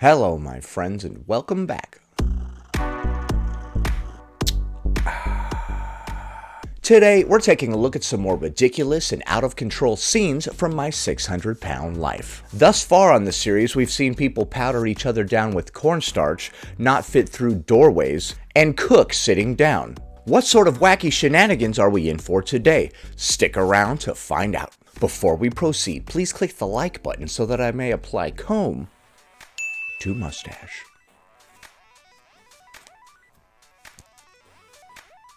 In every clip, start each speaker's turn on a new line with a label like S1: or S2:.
S1: Hello, my friends, and welcome back. Today, we're taking a look at some more ridiculous and out-of-control scenes from my 600-pound life. Thus far on the series, we've seen people powder each other down with cornstarch, not fit through doorways, and cook sitting down. What sort of wacky shenanigans are we in for today? Stick around to find out. Before we proceed, please click the like button so that I may apply comb to mustache.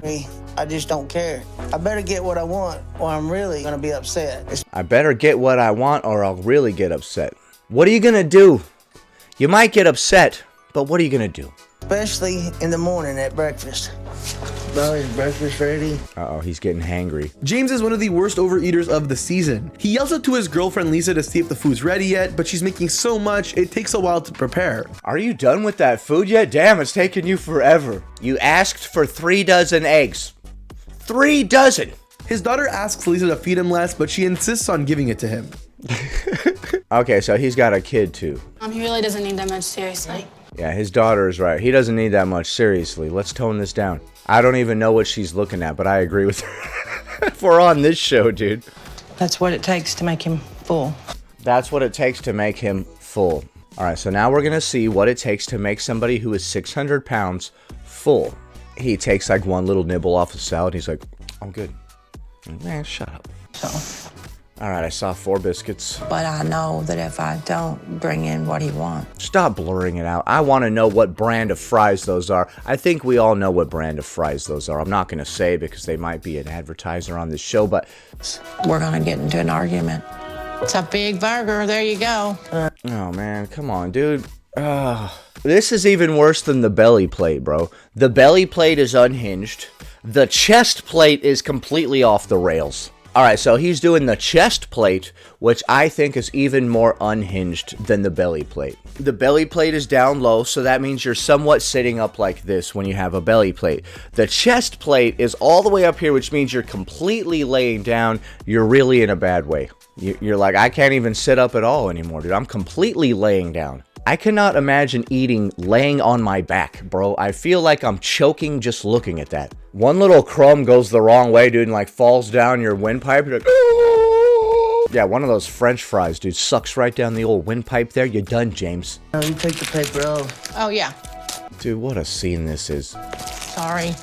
S2: I just don't care. I better get what I want or I'm really gonna be upset.
S1: I better get what I want or I'll really get upset. What are you gonna do? You might get upset, but what are you gonna do?
S2: Especially in the morning at breakfast. Bro, is breakfast ready?
S1: Uh-oh, he's getting hangry.
S3: James is one of the worst overeaters of the season. He yells out to his girlfriend Lisa to see if the food's ready yet, but she's making so much, it takes a while to prepare.
S1: Are you done with that food yet? Damn, it's taking you forever. You asked for 3 dozen eggs. 3 dozen!
S3: His daughter asks Lisa to feed him less, but she insists on giving it to him.
S1: Okay, so he's got a kid too.
S4: He really doesn't need that much, seriously.
S1: Yeah, his daughter is right. He doesn't need that much, seriously. Let's tone this down. I don't even know what she's looking at, but I agree with her. We're on this show, dude.
S5: That's what it takes to make him full.
S1: That's what it takes to make him full. All right, so now we're going to see what it takes to make somebody who is 600 pounds full. He takes like one little nibble off the salad. He's like, I'm good. Man, shut up.
S5: So,
S1: All right, I saw 4 biscuits.
S5: but I know that if I don't bring in what he wants,
S1: Stop blurring it out. I want to know what brand of fries those are. I think we all know what brand of fries those are. I'm not going to say because they might be an advertiser on this show, but...
S5: we're gonna get into an argument. It's a big burger, there you go.
S1: Oh, man, come on, dude. This is even worse than the belly plate, bro. The belly plate is unhinged. The chest plate is completely off the rails. All right, so he's doing the chest plate, which I think is even more unhinged than the belly plate. The belly plate is down low, so that means you're somewhat sitting up like this when you have a belly plate. The chest plate is all the way up here, which means you're completely laying down. You're really in a bad way. You're like, I can't even sit up at all anymore, dude. I'm completely laying down. I cannot imagine eating laying on my back, bro. I feel like I'm choking just looking at that. One little crumb goes the wrong way, dude, and like falls down your windpipe. You're like, ooh. Yeah, one of those French fries, dude, sucks right down the old windpipe there. You're done, James.
S2: No, you take the paper off.
S5: Oh yeah,
S1: Dude, what a scene this is.
S5: sorry.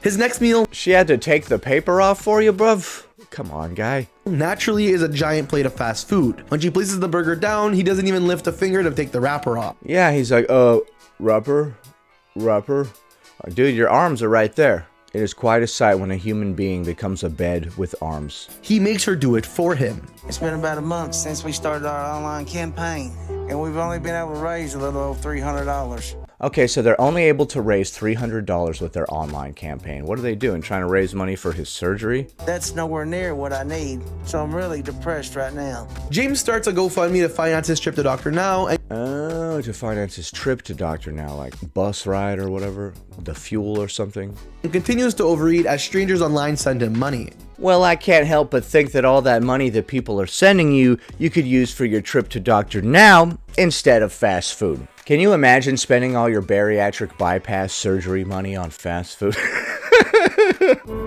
S3: His next meal,
S1: She had to take the paper off for you, bruv? Come on, guy.
S3: naturally, is a giant plate of fast food. When she places the burger down, he doesn't even lift a finger to take the wrapper off.
S1: Yeah, he's like, wrapper. Dude, your arms are right there. It is quite a sight when a human being becomes a bed with arms.
S3: He makes her do it for him.
S2: It's been about a month since we started our online campaign, and we've only been able to raise a little over $300.
S1: Okay, so they're only able to raise $300 with their online campaign. What are they doing? Trying to raise money for his surgery?
S2: That's nowhere near what I need, so I'm really depressed right now.
S3: James starts a GoFundMe to finance his trip to Dr. Now, and
S1: Oh, to finance his trip to Dr. Now, like bus ride or whatever, the fuel or something.
S3: continues to overeat as strangers online send him money.
S1: Well, I can't help but think that all that money that people are sending you, you could use for your trip to Dr. Now instead of fast food. Can you imagine spending all your bariatric bypass surgery money on fast food?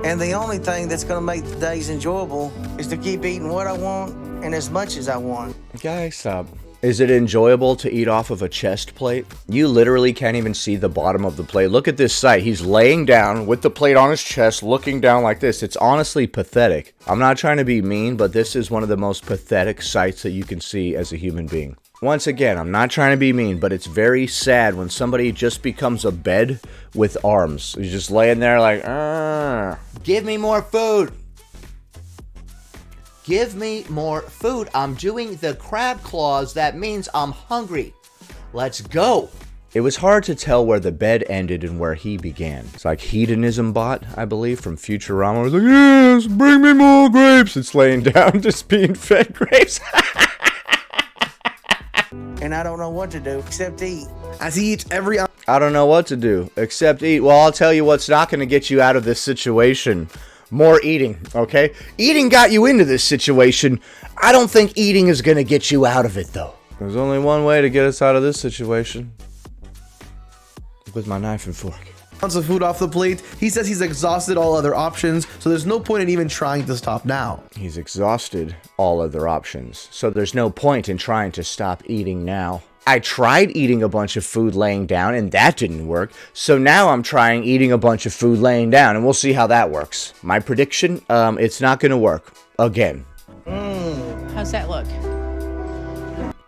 S2: And the only thing that's gonna make the days enjoyable is to keep eating what I want and as much as I want.
S1: Guys, stop. Is it enjoyable to eat off of a chest plate? You literally can't even see the bottom of the plate. Look at this sight. He's laying down with the plate on his chest, looking down like this. It's honestly pathetic. I'm not trying to be mean, but this is one of the most pathetic sights that you can see as a human being. Once again, I'm not trying to be mean, but it's very sad when somebody just becomes a bed with arms. He's just laying there like, give me more food. Give me more food. I'm doing the crab claws. That means I'm hungry. Let's go. It was hard to tell where the bed ended and where he began. It's like Hedonism Bot, I believe, from Futurama. It was like, yes, bring me more grapes. It's laying down, just being fed grapes.
S2: And I don't know what to do except eat.
S3: As he eats every ounce
S1: I don't know what to do except eat. Well, I'll tell you what's not going to get you out of this situation. More eating, okay? Eating got you into this situation. I don't think eating is going to get you out of it, though. There's only one way to get us out of this situation. With my knife and fork.
S3: Wants of food off the plate. He says he's exhausted all other options, so there's no point in even trying to stop now.
S1: He's exhausted all other options, so there's no point in trying to stop eating now. I tried eating a bunch of food laying down, and that didn't work, so now I'm trying eating a bunch of food laying down, and we'll see how that works. My prediction, it's not gonna work. Again.
S5: How's that look?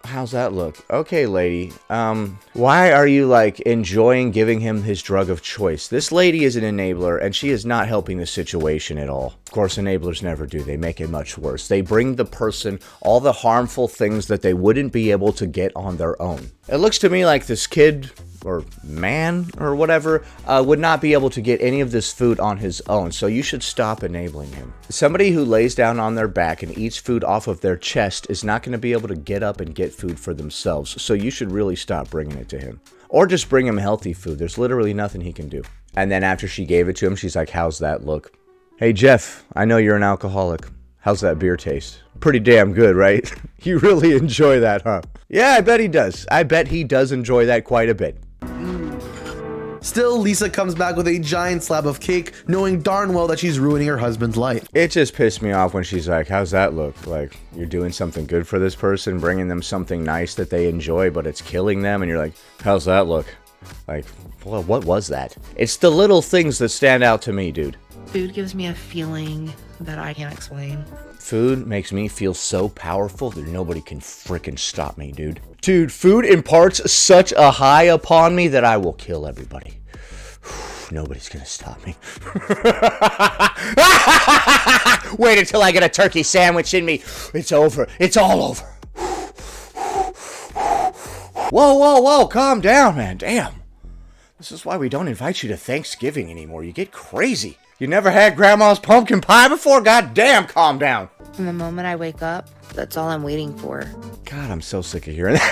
S1: How's that look? Okay, lady. Why are you, like, enjoying giving him his drug of choice? This lady is an enabler, and she is not helping the situation at all. Of course, enablers never do. They make it much worse. They bring the person all the harmful things that they wouldn't be able to get on their own. It looks to me like this kid, or man, or whatever, would not be able to get any of this food on his own, so you should stop enabling him. Somebody who lays down on their back and eats food off of their chest is not going to be able to get up and get food for themselves, so you should really stop bringing it to him. Or just bring him healthy food. There's literally nothing he can do. And then after she gave it to him, she's like, how's that look? Hey Jeff, I know you're an alcoholic. How's that beer taste? Pretty damn good, right? You really enjoy that, huh? Yeah, I bet he does. I bet he does enjoy that quite a bit.
S3: Still, Lisa comes back with a giant slab of cake, knowing darn well that she's ruining her husband's life.
S1: It just pissed me off when she's like, how's that look? Like, you're doing something good for this person, bringing them something nice that they enjoy, but it's killing them, and you're like, how's that look? Like, well, what was that? It's the little things that stand out to me, dude.
S6: Food gives me a feeling that I can't explain.
S1: Food makes me feel so powerful that nobody can frickin' stop me, dude. Dude, food imparts such a high upon me that I will kill everybody. Nobody's gonna stop me. Wait until I get a turkey sandwich in me. It's over. It's all over. Whoa, whoa, whoa. Calm down, man. Damn. This is why we don't invite you to Thanksgiving anymore. You get crazy. You never had Grandma's pumpkin pie before? God damn, calm down.
S6: From the moment I wake up, that's all I'm waiting for.
S1: God, I'm so sick of hearing that.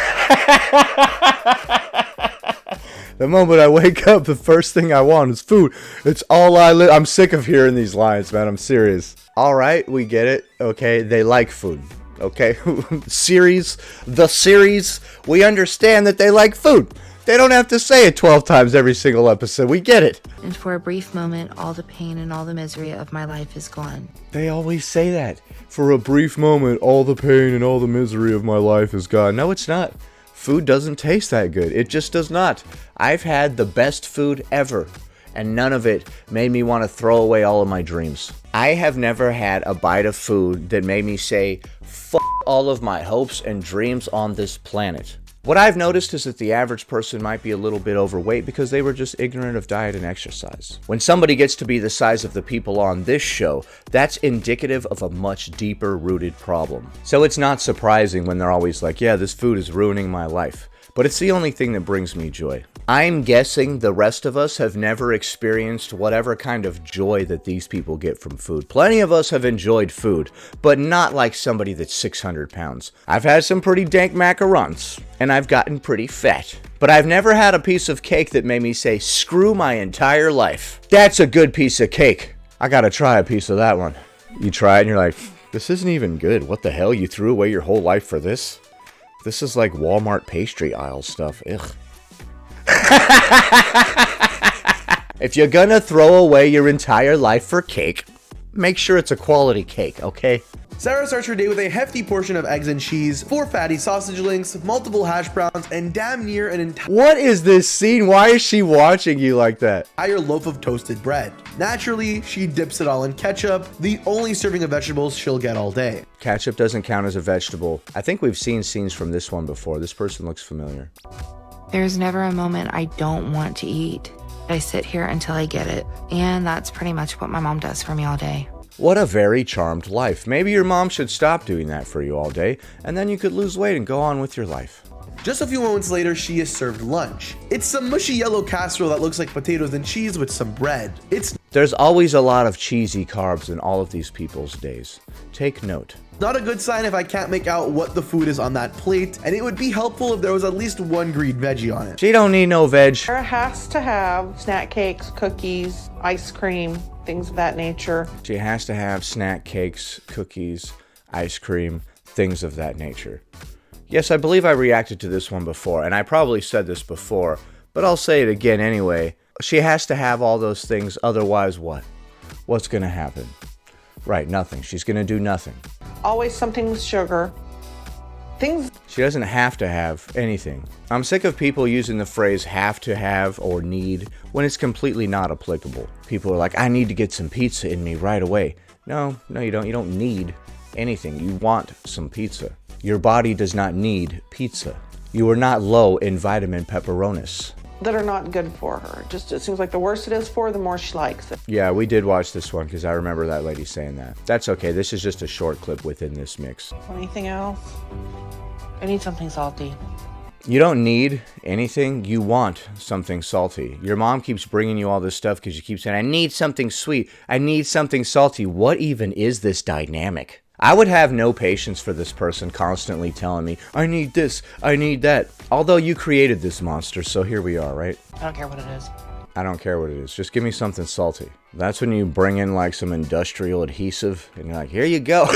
S1: The moment I wake up, the first thing I want is food. It's all I'm sick of hearing these lines, man. I'm serious. All right, we get it. Okay, they like food. Okay, the series, we understand that they like food. They don't have to say it 12 times every single episode. We get it.
S6: And for a brief moment, all the pain and all the misery of my life is gone.
S1: They always say that. For a brief moment, all the pain and all the misery of my life is gone. No, it's not. Food doesn't taste that good. It just does not. I've had the best food ever, and none of it made me want to throw away all of my dreams. I have never had a bite of food that made me say, fuck all of my hopes and dreams on this planet. What I've noticed is that the average person might be a little bit overweight because they were just ignorant of diet and exercise. When somebody gets to be the size of the people on this show, that's indicative of a much deeper rooted problem. So it's not surprising when they're always like, yeah, this food is ruining my life. But it's the only thing that brings me joy. I'm guessing the rest of us have never experienced whatever kind of joy that these people get from food. Plenty of us have enjoyed food, but not like somebody that's 600 pounds. I've had some pretty dank macarons, and I've gotten pretty fat. But I've never had a piece of cake that made me say, screw my entire life. That's a good piece of cake. I gotta try a piece of that one. You try it and you're like, this isn't even good. What the hell? You threw away your whole life for this? This is like Walmart pastry aisle stuff. Ugh. If you're gonna throw away your entire life for cake, make sure it's a quality cake, okay?
S3: Sarah starts her day with a hefty portion of eggs and cheese, 4 fatty sausage links, multiple hash browns, and damn near an
S1: What is this scene? Why is she watching you like that?
S3: entire loaf of toasted bread. Naturally, she dips it all in ketchup, the only serving of vegetables she'll get all day.
S1: Ketchup doesn't count as a vegetable. I think we've seen scenes from this one before. This person looks familiar.
S6: There's never a moment I don't want to eat. I sit here until I get it. And that's pretty much what my mom does for me all day.
S1: What a very charmed life. Maybe your mom should stop doing that for you all day, and then you could lose weight and go on with your life.
S3: Just a few moments later, she is served lunch. It's some mushy yellow casserole that looks like potatoes and cheese with some bread.
S1: There's always a lot of cheesy carbs in all of these people's days. Take note.
S3: Not a good sign if I can't make out what the food is on that plate, and it would be helpful if there was at least one green veggie on it.
S1: She don't need no veg.
S7: Sarah has to have snack cakes, cookies, ice cream, things of that nature.
S1: She has to have snack cakes, cookies, ice cream, things of that nature. Yes, I believe I reacted to this one before, and I probably said this before, but I'll say it again anyway. She has to have all those things, otherwise what? What's going to happen? Right, nothing. She's going to do nothing.
S7: Always something with sugar. Things.
S1: She doesn't have to have anything. I'm sick of people using the phrase have to have or need when it's completely not applicable. People are like, I need to get some pizza in me right away. No, you don't. You don't need anything. You want some pizza. Your body does not need pizza. You are not low in vitamin pepperonis.
S7: That are not good for her. Just it seems like the worse it is for her, the more she likes it.
S1: Yeah, we did watch this one because I remember that lady saying that. That's okay. This is just a short clip within this mix.
S7: Anything else?
S5: I need something salty.
S1: You don't need anything. You want something salty. Your mom keeps bringing you all this stuff because you keep saying, I need something sweet. I need something salty. What even is this dynamic? I would have no patience for this person constantly telling me, I need this, I need that. Although you created this monster, so here we are, right?
S5: I don't care what it is.
S1: I don't care what it is. Just give me something salty. That's when you bring in like some industrial adhesive and you're like, here you go.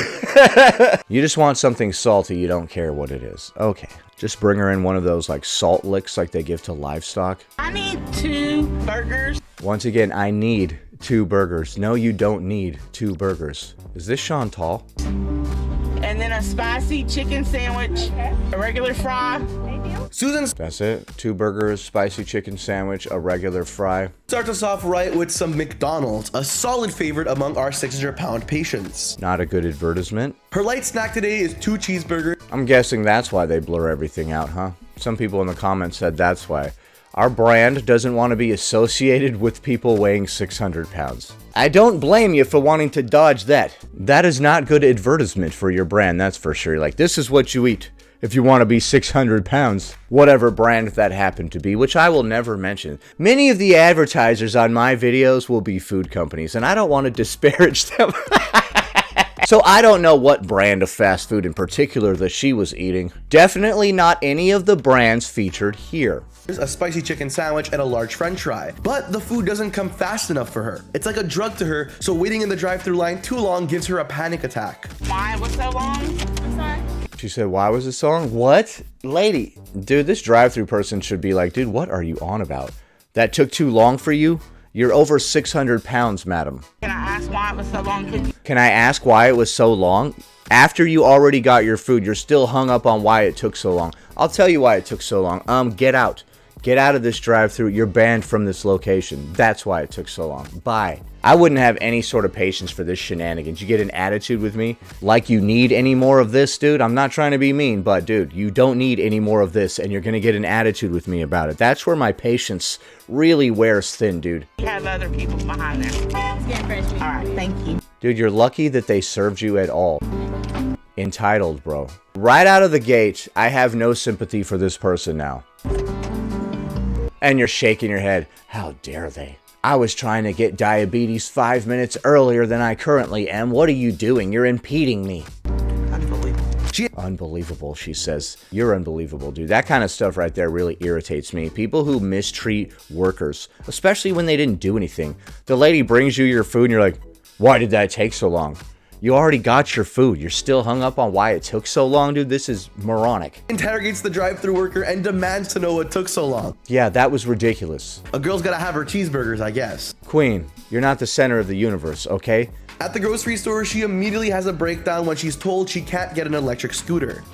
S1: You just want something salty. You don't care what it is. Okay. Just bring her in one of those like salt licks like they give to livestock.
S5: I need 2 burgers.
S1: Once again, I need 2 burgers. No, you don't need 2 burgers. Is this Chantal?
S5: And then a spicy chicken sandwich, a regular fry.
S3: Susan
S1: That's it. 2 burgers, spicy chicken sandwich, a regular fry.
S3: starts us off right with some McDonald's, a solid favorite among our 600-pound patients.
S1: Not a good advertisement.
S3: Her light snack today is 2 cheeseburgers.
S1: I'm guessing that's why they blur everything out, huh? Some people in the comments said that's why. Our brand doesn't want to be associated with people weighing 600 pounds. I don't blame you for wanting to dodge that. That is not good advertisement for your brand, that's for sure. Like, this is what you eat if you want to be 600 pounds. Whatever brand that happened to be, which I will never mention. Many of the advertisers on my videos will be food companies, and I don't want to disparage them. So I don't know what brand of fast food in particular that she was eating. Definitely not any of the brands featured here.
S3: There's a spicy chicken sandwich and a large french fry. But the food doesn't come fast enough for her. It's like a drug to her, so waiting in the drive-thru line too long gives her a panic attack.
S5: Why was so long? I'm sorry.
S1: She said, why was this so long? What? Lady. Dude, this drive-thru person should be like, dude, what are you on about? That took too long for you? You're over 600 pounds, madam.
S5: Can I ask why it was so long?
S1: Can I ask why it was so long? After you already got your food, you're still hung up on why it took so long. I'll tell you why it took so long. Get out. Get out of this drive-thru. You're banned from this location. That's why it took so long. Bye. I wouldn't have any sort of patience for this shenanigans. You get an attitude with me like you need any more of this, dude. I'm not trying to be mean, but dude, you don't need any more of this, and you're going to get an attitude with me about it. That's where my patience really wears thin, dude.
S5: You have other people behind there. All right, thank you.
S1: Dude, you're lucky that they served you at all. Entitled, bro. Right out of the gate, I have no sympathy for this person now. And you're shaking your head. How dare they? I was trying to get diabetes 5 minutes earlier than I currently am. What are you doing? You're impeding me. Unbelievable, she says. You're unbelievable, dude. That kind of stuff right there really irritates me. People who mistreat workers, especially when they didn't do anything. The lady brings you your food and you're like, why did that take so long? You already got your food. You're still hung up on why it took so long, dude. This is moronic.
S3: Interrogates the drive-thru worker and demands to know what took so long.
S1: Yeah, that was ridiculous.
S3: A girl's gotta have her cheeseburgers, I guess.
S1: Queen, you're not the center of the universe, okay?
S3: At the grocery store, she immediately has a breakdown when she's told she can't get an electric scooter.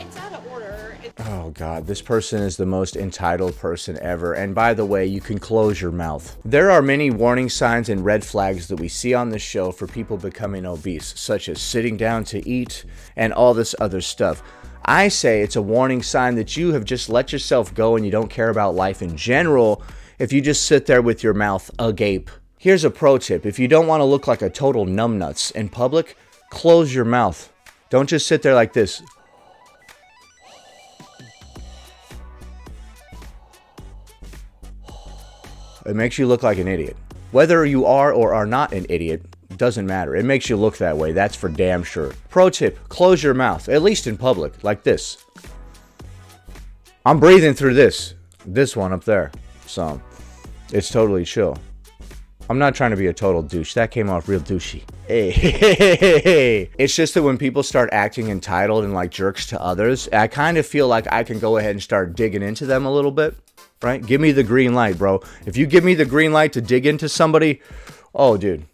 S1: Oh God, this person is the most entitled person ever. And by the way, you can close your mouth. There are many warning signs and red flags that we see on this show for people becoming obese, such as sitting down to eat and all this other stuff. I say it's a warning sign that you have just let yourself go and you don't care about life in general if you just sit there with your mouth agape. Here's a pro tip. If you don't want to look like a total numbnuts in public, close your mouth. Don't just sit there like this. It makes you look like an idiot. Whether you are or are not an idiot, doesn't matter. It makes you look that way. That's for damn sure. Pro tip, close your mouth, at least in public, like this. I'm breathing through this one up there. So, it's totally chill. I'm not trying to be a total douche. That came off real douchey. Hey. It's just that when people start acting entitled and like jerks to others, I kind of feel like I can go ahead and start digging into them a little bit, right? Give me the green light, bro. If you give me the green light to dig into somebody, oh, dude,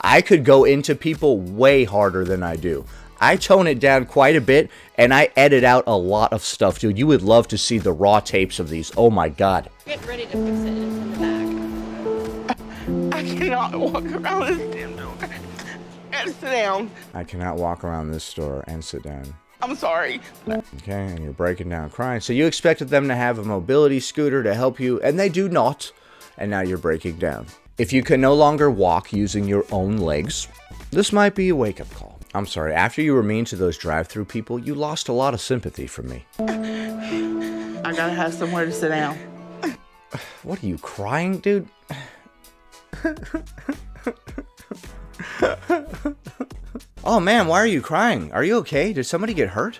S1: I could go into people way harder than I do. I tone it down quite a bit, and I edit out a lot of stuff, dude. You would love to see the raw tapes of these. Oh, my God.
S4: Get ready to fix it in the back.
S7: I cannot walk around this damn door and sit down.
S1: I cannot walk around this store and sit down.
S7: I'm sorry.
S1: Okay, and you're breaking down crying. So you expected them to have a mobility scooter to help you, and they do not. And now you're breaking down. If you can no longer walk using your own legs, this might be a wake-up call. I'm sorry, after you were mean to those drive-thru people, you lost a lot of sympathy from me.
S7: I gotta have somewhere to sit down.
S1: What are you, crying, dude? Oh man, why are you crying? Are you okay? Did somebody get hurt?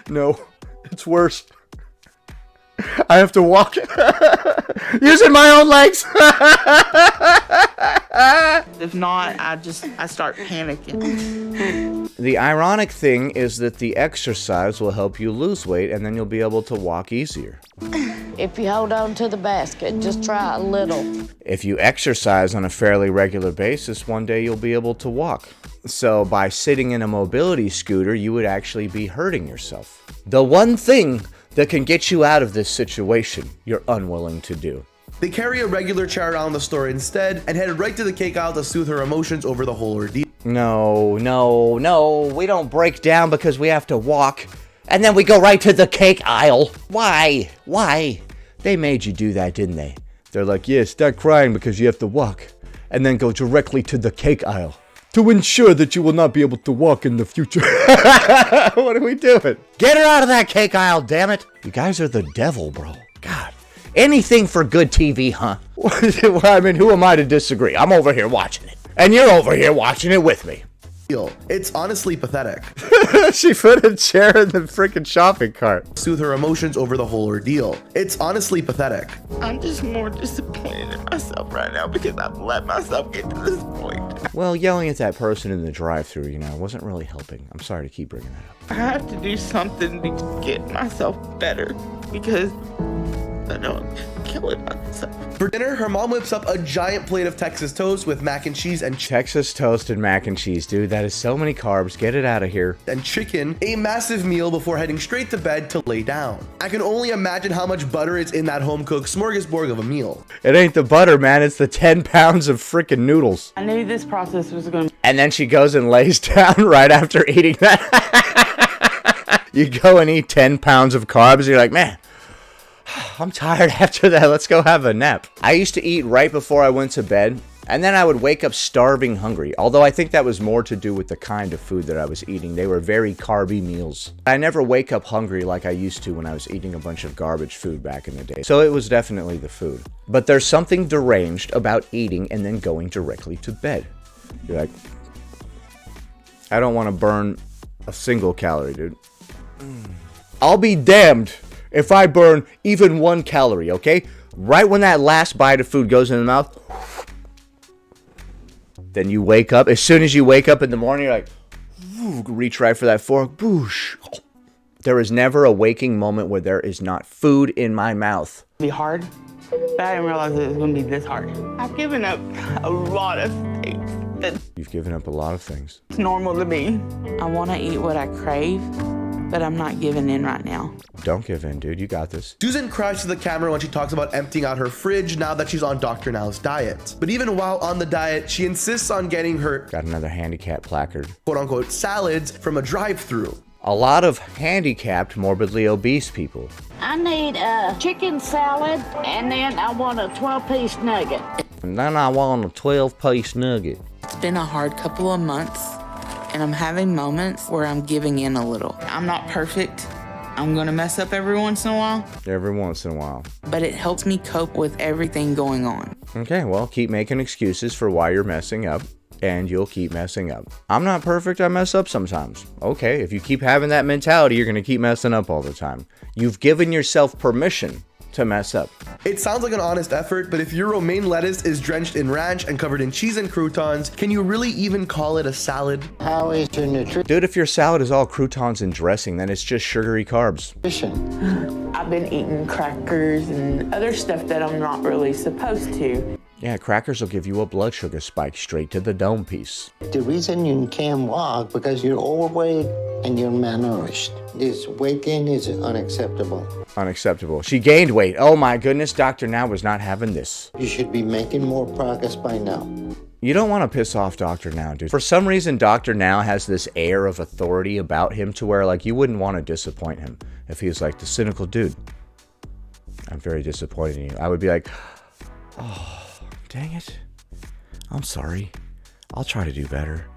S1: No, it's worse. I have to walk using my own legs.
S7: If not, I start panicking.
S1: The ironic thing is that the exercise will help you lose weight, and then you'll be able to walk easier.
S5: If you hold on to the basket, just try a little.
S1: If you exercise on a fairly regular basis, one day you'll be able to walk. So by sitting in a mobility scooter, you would actually be hurting yourself. The one thing that can get you out of this situation, you're unwilling to do.
S3: They carry a regular chair around the store instead and head right to the cake aisle to soothe her emotions over the whole ordeal.
S1: No, we don't break down because we have to walk, and then we go right to the cake aisle. Why? They made you do that, didn't they? They're like, yeah, start crying because you have to walk, and then go directly to the cake aisle to ensure that you will not be able to walk in the future. What are we doing? Get her out of that cake aisle, damn it. You guys are the devil, bro. God. Anything for good TV, huh? Well, I mean, who am I to disagree? I'm over here watching it, and you're over here watching it with me.
S3: It's honestly pathetic.
S1: She put a chair in the freaking shopping cart.
S3: Soothe her emotions over the whole ordeal. It's honestly pathetic.
S7: I'm just more disappointed in myself right now because I've let myself get to this point.
S1: Well, yelling at that person in the drive-thru, wasn't really helping. I'm sorry to keep bringing that up.
S7: I have to do something to get myself better because I know I'm killing myself.
S3: For dinner, her mom whips up a giant plate of Texas toast with mac and cheese and
S1: Texas toast and mac and cheese, dude. That is so many carbs. Get it out of here.
S3: Chicken, a massive meal before heading straight to bed to lay down. I can only imagine how much butter is in that home-cooked smorgasbord of a meal.
S1: It ain't the butter, man. It's the 10 pounds of freaking noodles.
S7: I knew this process was going to...
S1: And then she goes and lays down right after eating that. You go and eat 10 pounds of carbs, and you're like, man, I'm tired after that. Let's go have a nap. I used to eat right before I went to bed, and then I would wake up starving hungry. Although I think that was more to do with the kind of food that I was eating. They were very carby meals. I never wake up hungry like I used to when I was eating a bunch of garbage food back in the day. So it was definitely the food. But there's something deranged about eating and then going directly to bed. You're like, I don't want to burn a single calorie, dude. I'll be damned if I burn even 1 calorie, okay? Right when that last bite of food goes in the mouth, then you wake up. As soon as you wake up in the morning, you're like, reach right for that fork. Boosh. There is never a waking moment where there is not food in my mouth.
S7: be hard, but I didn't realize it was going to be this hard. I've given up a lot of things that's
S1: You've given up a lot of things.
S7: normal to me. I want to eat what I crave, but I'm not giving in right now.
S1: Don't give in, dude. You got this.
S3: Susan cries to the camera when she talks about emptying out her fridge now that she's on Dr. Now's diet. But even while on the diet, she insists on getting her
S1: Got another handicap placard.
S3: quote-unquote salads from a drive-thru.
S1: A lot of handicapped, morbidly obese people.
S8: I need a chicken salad, and then I want a 12-piece nugget.
S1: And then I want a 12-piece nugget.
S9: It's been a hard couple of months, and I'm having moments where I'm giving in a little.
S7: I'm not perfect. I'm going to mess up every once in a while.
S1: Every once in a while.
S9: But it helps me cope with everything going on.
S1: Okay, well, keep making excuses for why you're messing up, and you'll keep messing up. I'm not perfect, I mess up sometimes. Okay, if you keep having that mentality, you're gonna keep messing up all the time. You've given yourself permission to mess up.
S3: It sounds like an honest effort, but if your romaine lettuce is drenched in ranch and covered in cheese and croutons, can you really even call it a salad?
S10: How is your nutrition?
S1: Dude, if your salad is all croutons and dressing, then it's just sugary carbs.
S9: I've been eating crackers and other stuff that I'm not really supposed to.
S1: Yeah, crackers will give you a blood sugar spike straight to the dome piece.
S10: The reason you can't walk because you're overweight and you're malnourished. This weight gain is unacceptable.
S1: Unacceptable. She gained weight. Oh my goodness, Dr. Now was not having this.
S10: You should be making more progress by now.
S1: You don't want to piss off Dr. Now, dude. For some reason, Dr. Now has this air of authority about him to where, like, you wouldn't want to disappoint him if he was like, the cynical dude. I'm very disappointed in you. I would be like, oh, dang it. I'm sorry. I'll try to do better.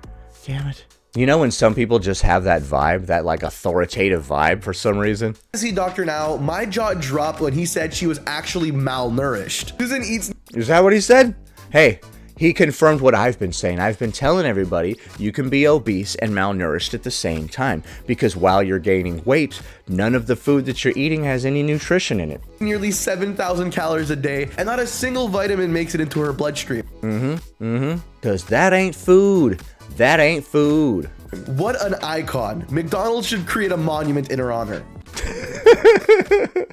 S1: Damn it. You know when some people just have that vibe, that like authoritative vibe for some reason?
S3: See Dr. Now, my jaw dropped when he said she was actually malnourished. Susan eats...
S1: Is that what he said? Hey, he confirmed what I've been saying. I've been telling everybody you can be obese and malnourished at the same time, because while you're gaining weight, none of the food that you're eating has any nutrition in it.
S3: Nearly 7,000 calories a day, and not a single vitamin makes it into her bloodstream.
S1: Because that ain't food. That ain't food.
S3: What an icon. McDonald's should create a monument in her honor.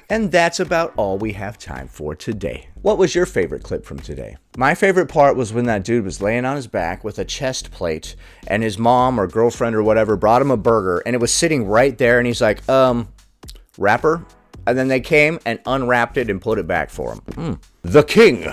S1: And that's about all we have time for today. What was your favorite clip from today? My favorite part was when that dude was laying on his back with a chest plate and his mom or girlfriend or whatever brought him a burger and it was sitting right there and he's like, wrapper? And then they came and unwrapped it and put it back for him. The king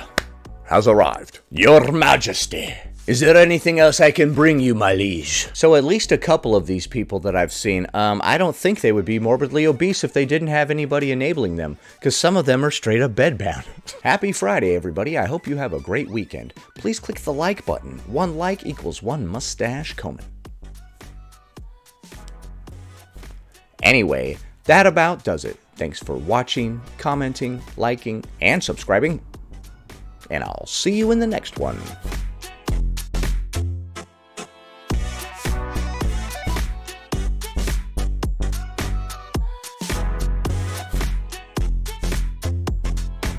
S1: has arrived. Your Majesty. Is there anything else I can bring you, my liege? So at least a couple of these people that I've seen, I don't think they would be morbidly obese if they didn't have anybody enabling them, because some of them are straight up bedbound. Happy Friday, everybody. I hope you have a great weekend. Please click the like button. 1 like equals 1 mustache comb. Anyway, that about does it. Thanks for watching, commenting, liking, and subscribing. And I'll see you in the next one.